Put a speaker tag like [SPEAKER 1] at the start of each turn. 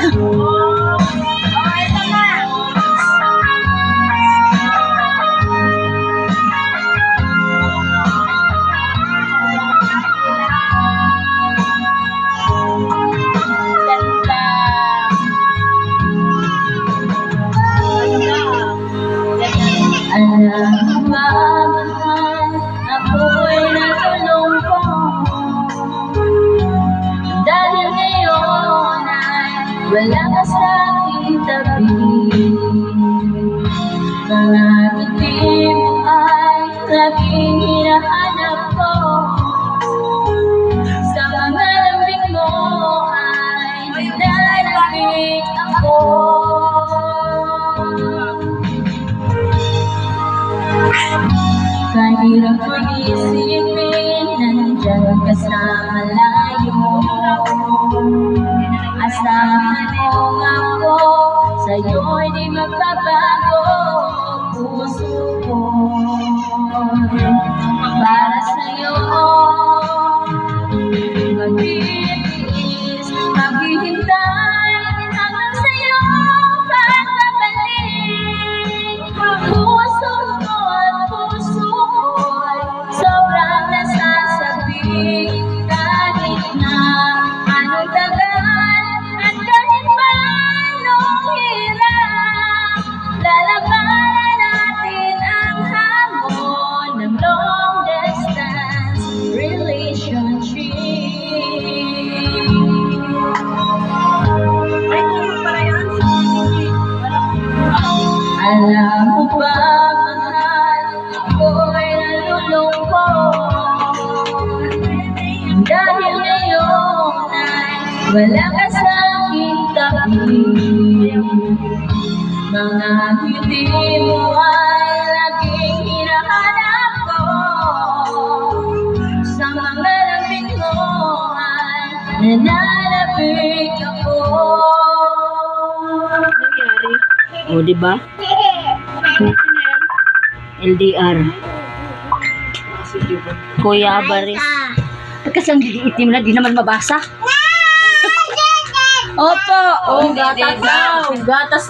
[SPEAKER 1] Alam ba, mahal, ako'y nalulungkot dahil ngayon ay wala ka sa aking tabi. Mga ngiti mo ay laging hinahanap ko, sa mga lambing mo ay nilalapit ako. Kahirap kong isipin, nandyan ka sa malayo. Asahan mo ako, sa'yo'y di magbabago. Puso ko para sa'yo magtitiis, maghihintay hanggang sa'yo pagbabalik. Puso ko at puso ko'y sobrang nasasabi, kahit na anong tagal at kahit pa anong hirap, lalabanan natin ang hamon ng long distance relationship. Alam mo ba, mahal, ako'y nalulungkot dahil ngayon ay wala ka sa aking tabi. Mga ngiti mo ay laging hinahanap ko, sa mga lambing mo ay nananabik ako.
[SPEAKER 2] O, diba? LDR. Kuya Baris. Kasi ang itim na, di naman mabasa. Opo.
[SPEAKER 1] Oh, gatas daw. Gatas